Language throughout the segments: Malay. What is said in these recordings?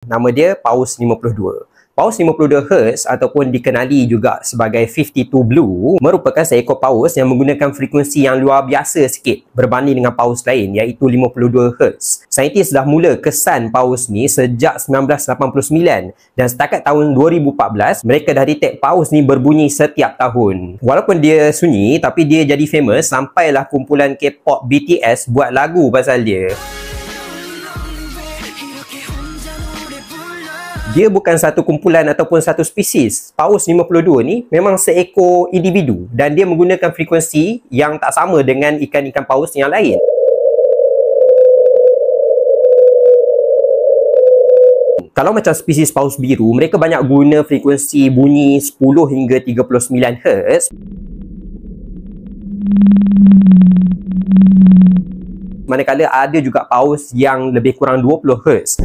Nama dia Paus 52. Paus 52 Hz ataupun dikenali juga sebagai 52 Blue merupakan seekor paus yang menggunakan frekuensi yang luar biasa sikit berbanding dengan paus lain iaitu 52 Hz. Saintis dah mula kesan paus ni sejak 1989 dan setakat tahun 2014 mereka dah detect paus ni berbunyi setiap tahun. Walaupun dia sunyi tapi dia jadi famous sampailah kumpulan K-pop BTS buat lagu pasal dia. Dia bukan satu kumpulan ataupun satu spesies. Paus 52 ni memang seekor individu dan dia menggunakan frekuensi yang tak sama dengan ikan-ikan paus yang lain. Kalau macam spesies paus biru, mereka banyak guna frekuensi bunyi 10 hingga 39 Hz. Manakala ada juga paus yang lebih kurang 20 Hz.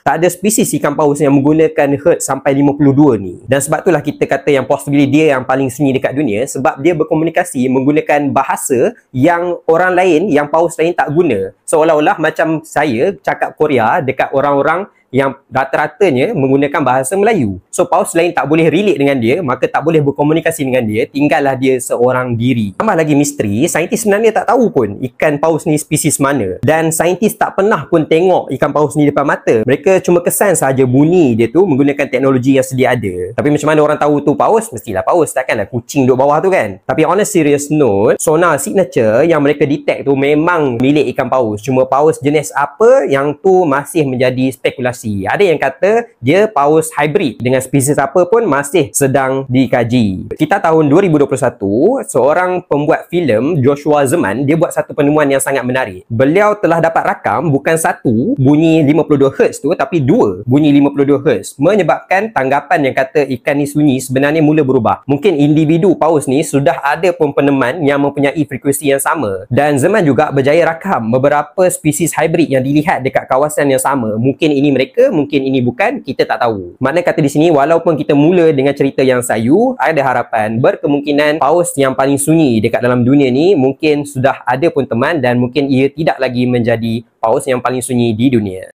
Tak ada spesies ikan paus yang menggunakan Hertz sampai 52 ni. Dan sebab itulah kita kata yang possibly dia yang paling sunyi dekat dunia sebab dia berkomunikasi menggunakan bahasa yang orang lain, yang paus lain tak guna. Seolah-olah macam saya cakap Korea dekat orang-orang yang rata-ratanya menggunakan bahasa Melayu. So, paus lain tak boleh relate dengan dia, maka tak boleh berkomunikasi dengan dia, tinggallah dia seorang diri. Tambah lagi misteri, saintis sebenarnya tak tahu pun ikan paus ni spesies mana. Dan saintis tak pernah pun tengok ikan paus ni depan mata. Mereka cuma kesan sahaja bunyi dia tu menggunakan teknologi yang sedia ada. Tapi macam mana orang tahu tu paus? Mestilah paus, takkanlah kucing duduk bawah tu kan? Tapi on a serious note, sonar signature yang mereka detect tu memang milik ikan paus. Cuma paus jenis apa yang tu masih menjadi spekulasi. Ada yang kata dia paus hybrid dengan spesies apa pun masih sedang dikaji. Kita tahun 2021, seorang pembuat filem Joshua Zeman, dia buat satu penemuan yang sangat menarik. Beliau telah dapat rakam bukan satu bunyi 52 Hz tu tapi dua bunyi 52 Hz, menyebabkan tanggapan yang kata ikan ni sunyi sebenarnya mula berubah. Mungkin individu paus ni sudah ada pun peneman yang mempunyai frekuensi yang sama. Dan Zeman juga berjaya rakam beberapa spesies hybrid yang dilihat dekat kawasan yang sama. Mungkin ini mereka, mungkin ini bukan, kita tak tahu. Makna kata di sini, walaupun kita mula dengan cerita yang sayu, ada harapan berkemungkinan paus yang paling sunyi dekat dalam dunia ni mungkin sudah ada pun teman dan mungkin ia tidak lagi menjadi paus yang paling sunyi di dunia.